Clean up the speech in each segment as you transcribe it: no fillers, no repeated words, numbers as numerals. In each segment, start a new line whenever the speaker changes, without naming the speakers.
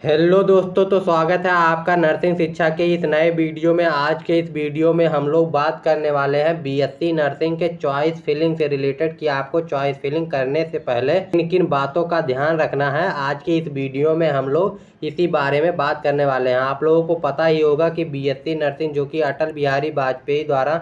Hello दोस्तों, तो स्वागत है आपका नर्सिंग शिक्षा के इस नए वीडियो में। आज के इस वीडियो में हम लोग बात करने वाले हैं बीएससी नर्सिंग के चॉइस फिलिंग से रिलेटेड कि आपको चॉइस फिलिंग करने से पहले किन किन बातों का ध्यान रखना है। आज के इस वीडियो में हम लोग इसी बारे में बात करने वाले हैं। आप लोगों को पता ही होगा कि बीएससी नर्सिंग जो कि अटल बिहारी वाजपेयी द्वारा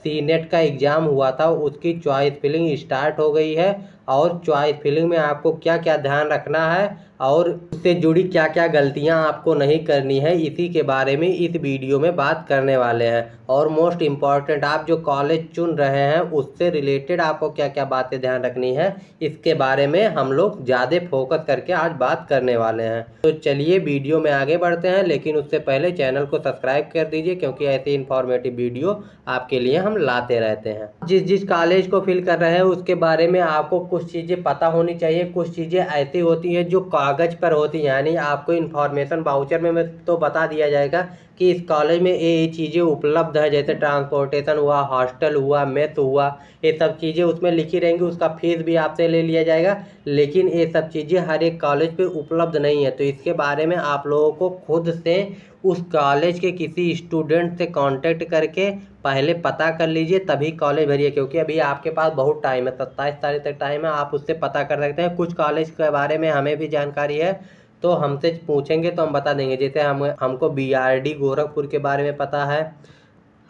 सीनेट का एग्ज़ाम हुआ था, उसकी चॉइस फिलिंग स्टार्ट हो गई है। और चॉइस फिलिंग में आपको क्या क्या ध्यान रखना है और उससे जुड़ी क्या क्या गलतियां आपको नहीं करनी है, इसी के बारे में इस वीडियो में बात करने वाले हैं। और मोस्ट इम्पॉर्टेंट, आप जो कॉलेज चुन रहे हैं उससे रिलेटेड आपको क्या क्या बातें ध्यान रखनी है, इसके बारे में हम लोग ज़्यादा फोकस करके आज बात करने वाले हैं। तो चलिए वीडियो में आगे बढ़ते हैं, लेकिन उससे पहले चैनल को सब्सक्राइब कर दीजिए, क्योंकि ऐसे इन्फॉर्मेटिव वीडियो आपके लिए हम लाते रहते हैं। जिस जिस कॉलेज को फिल कर रहे हैं उसके बारे में आपको कुछ चीज़ें पता होनी चाहिए। कुछ चीज़ें ऐसी होती हैं जो कागज़ पर होती हैं, यानी आपको इन्फॉर्मेशन वाउचर में तो बता दिया जाएगा कि इस कॉलेज में ये चीज़ें उपलब्ध है, जैसे ट्रांसपोर्टेशन हुआ, हॉस्टल हुआ, मेस हुआ, ये सब चीज़ें उसमें लिखी रहेंगी। उसका फीस भी आपसे ले लिया जाएगा, लेकिन ये सब चीज़ें हर एक कॉलेज पे उपलब्ध नहीं है। तो इसके बारे में आप लोगों को खुद से उस कॉलेज के किसी स्टूडेंट से कांटेक्ट करके पहले पता कर लीजिए, तभी कॉलेज भरिए। क्योंकि अभी आपके पास बहुत टाइम है, 27 तारीख तक टाइम है, आप उससे पता कर सकते हैं। कुछ कॉलेज के बारे में हमें भी जानकारी है, तो हमसे पूछेंगे तो हम बता देंगे। जैसे हमको बीआरडी गोरखपुर के बारे में पता है,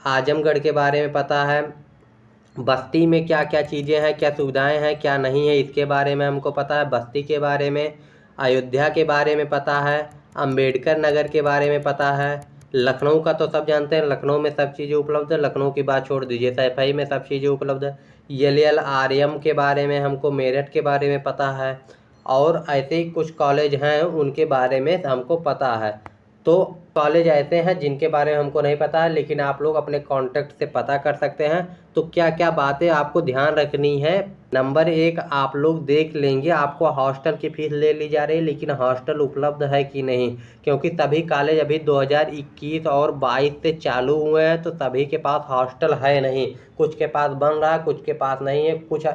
आजमगढ़ के बारे में पता है, बस्ती में क्या क्या चीज़ें हैं, क्या सुविधाएं हैं, क्या नहीं है, इसके बारे में हमको पता है। बस्ती के बारे में, अयोध्या के बारे में पता है, अंबेडकर नगर के बारे में पता है। लखनऊ का तो सब जानते हैं, लखनऊ में सब चीज़ें उपलब्ध है, लखनऊ की बात छोड़ दीजिए, सैफई में सब चीज़ें उपलब्ध है। LLRM के बारे में हमको, मेरठ के बारे में पता है, और ऐसे ही कुछ कॉलेज हैं उनके बारे में हमको पता है। तो कॉलेज ऐसे हैं जिनके बारे में हमको नहीं पता है, लेकिन आप लोग अपने कांटेक्ट से पता कर सकते हैं। तो क्या क्या बातें आपको ध्यान रखनी है। नंबर 1, आप लोग देख लेंगे आपको हॉस्टल की फ़ीस ले ली जा रही है, लेकिन हॉस्टल उपलब्ध है कि नहीं। क्योंकि सभी कॉलेज अभी 2021 और 22 से चालू हुए हैं, तो सभी के पास हॉस्टल है नहीं। कुछ के पास बन रहा है, कुछ के पास नहीं है। कुछ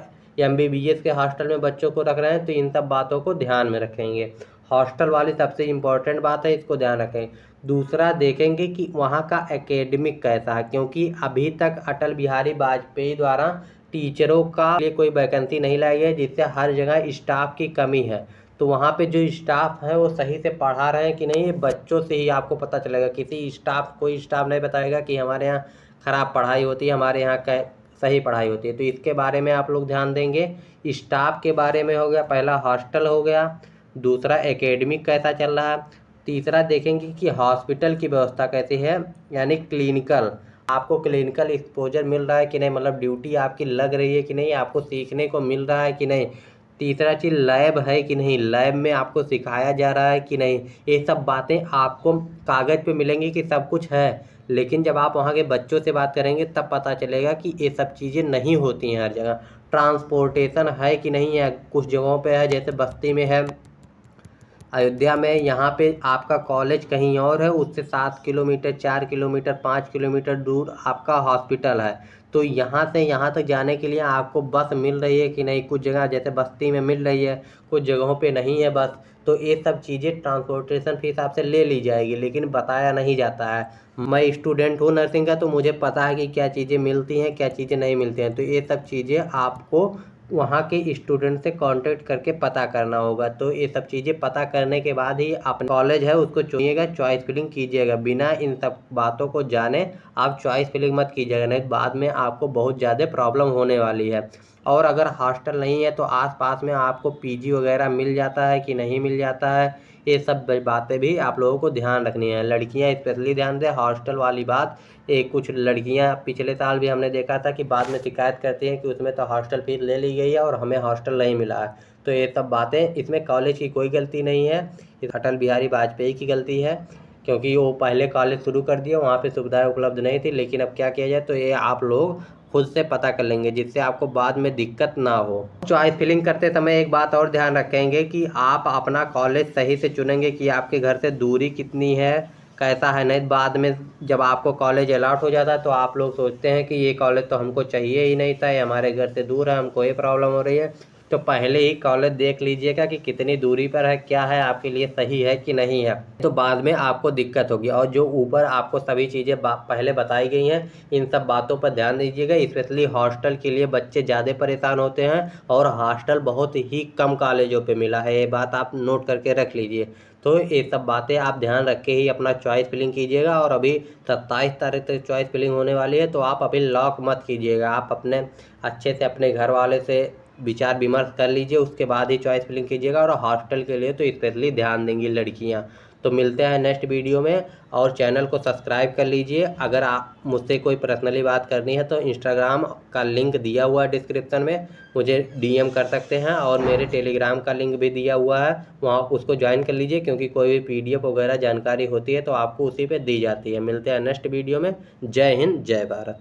MBBS के हॉस्टल में बच्चों को रख रहे हैं, तो इन सब बातों को ध्यान में रखेंगे। हॉस्टल वाली सबसे इम्पोर्टेंट बात है, इसको ध्यान रखें। दूसरा देखेंगे कि वहाँ का एकेडमिक कैसा है, क्योंकि अभी तक अटल बिहारी वाजपेयी द्वारा टीचरों का लिए कोई वैकेंसी नहीं लाई है, जिससे हर जगह स्टाफ की कमी है। तो वहाँ पे जो स्टाफ है वो सही से पढ़ा रहे हैं कि नहीं, ये बच्चों से ही आपको पता चलेगा। कोई स्टाफ नहीं बताएगा कि हमारे यहाँ ख़राब पढ़ाई होती है, हमारे यहाँ सही पढ़ाई होती है। तो इसके बारे में आप लोग ध्यान देंगे। स्टाफ के बारे में हो गया, पहला हॉस्टल हो गया, दूसरा एकेडमिक कैसा चल रहा है, तीसरा देखेंगे कि हॉस्पिटल की व्यवस्था कैसी है, यानी क्लिनिकल, आपको क्लिनिकल एक्सपोजर मिल रहा है कि नहीं, मतलब ड्यूटी आपकी लग रही है कि नहीं, आपको सीखने को मिल रहा है कि नहीं। तीसरा चीज़ लैब है कि नहीं, लैब में आपको सिखाया जा रहा है कि नहीं। ये सब बातें आपको कागज़ पे मिलेंगी कि सब कुछ है, लेकिन जब आप वहाँ के बच्चों से बात करेंगे तब पता चलेगा कि ये सब चीज़ें नहीं होती हैं हर जगह। ट्रांसपोर्टेशन है कि नहीं है, कुछ जगहों पे है, जैसे बस्ती में है, अयोध्या में। यहाँ पे आपका कॉलेज कहीं और है, उससे 7 किलोमीटर, 4 किलोमीटर, 5 किलोमीटर दूर आपका हॉस्पिटल है। तो यहाँ से यहाँ तक जाने के लिए आपको बस मिल रही है कि नहीं। कुछ जगह जैसे बस्ती में मिल रही है, कुछ जगहों पे नहीं है बस। तो ये सब चीज़ें ट्रांसपोर्टेशन फीस आपसे ले ली जाएगी, लेकिन बताया नहीं जाता है। मैं स्टूडेंट हूँ नर्सिंग का, तो मुझे पता है कि क्या चीज़ें मिलती हैं, क्या चीज़ें नहीं मिलती हैं। तो ये सब चीज़ें आपको वहाँ के स्टूडेंट से कांटेक्ट करके पता करना होगा। तो ये सब चीज़ें पता करने के बाद ही अपना कॉलेज है उसको चुनिएगा, चॉइस फिलिंग कीजिएगा। बिना इन सब बातों को जाने आप चॉइस फिलिंग मत कीजिएगा, नहीं तो बाद में आपको बहुत ज़्यादा प्रॉब्लम होने वाली है। और अगर हॉस्टल नहीं है तो आसपास में आपको PG वगैरह मिल जाता है कि नहीं मिल जाता है, ये सब बातें भी आप लोगों को ध्यान रखनी है। लड़कियां स्पेशली ध्यान दें, हॉस्टल वाली बात। कुछ लड़कियां पिछले साल भी हमने देखा था कि बाद में शिकायत करती हैं कि उसमें तो हॉस्टल फीस ले ली गई है और हमें हॉस्टल नहीं मिला है। तो ये सब बातें, इसमें कॉलेज की कोई गलती नहीं है, इस अटल बिहारी वाजपेयी की गलती है, क्योंकि वो पहले कॉलेज शुरू कर दिया, वहाँ पे सुविधाएं उपलब्ध नहीं थी। लेकिन अब क्या किया जाए, तो ये आप लोग खुद से पता कर लेंगे, जिससे आपको बाद में दिक्कत ना हो। चॉइस फिलिंग करते समय एक बात और ध्यान रखेंगे कि आप अपना कॉलेज सही से चुनेंगे कि आपके घर से दूरी कितनी है, कैसा है। नहीं बाद में जब आपको कॉलेज अलॉट हो जाता है तो आप लोग सोचते हैं कि ये कॉलेज तो हमको चाहिए ही नहीं था, ये हमारे घर से दूर है, हमको ये प्रॉब्लम हो रही है। तो पहले ही कॉलेज देख लीजिएगा कि कितनी दूरी पर है, क्या है, आपके लिए सही है कि नहीं है, तो बाद में आपको दिक्कत होगी। और जो ऊपर आपको सभी चीज़ें पहले बताई गई हैं, इन सब बातों पर ध्यान दीजिएगा। स्पेशली हॉस्टल के लिए बच्चे ज़्यादा परेशान होते हैं और हॉस्टल बहुत ही कम कॉलेजों पे मिला है, ये बात आप नोट करके रख लीजिए। तो ये सब बातें आप ध्यान रख के ही अपना चॉइस फिलिंग कीजिएगा। और अभी 27 तारीख तक चॉइस फिलिंग होने वाली है, तो आप अभी लॉक मत कीजिएगा। आप अपने अच्छे से अपने घर वाले से विचार विमर्श कर लीजिए, उसके बाद ही चॉइस फिलिंग कीजिएगा। और हॉस्टल के लिए तो स्पेशली ध्यान देंगी लड़कियां। तो मिलते हैं नेक्स्ट वीडियो में, और चैनल को सब्सक्राइब कर लीजिए। अगर आप मुझसे कोई पर्सनली बात करनी है तो इंस्टाग्राम का लिंक दिया हुआ है डिस्क्रिप्शन में, मुझे डीएम कर सकते हैं। और मेरे टेलीग्राम का लिंक भी दिया हुआ है, वहाँ उसको ज्वाइन कर लीजिए, क्योंकि कोई भी पीडीएफ वगैरह जानकारी होती है तो आपको उसी पे दी जाती है। मिलते हैं नेक्स्ट वीडियो में। जय हिंद, जय भारत।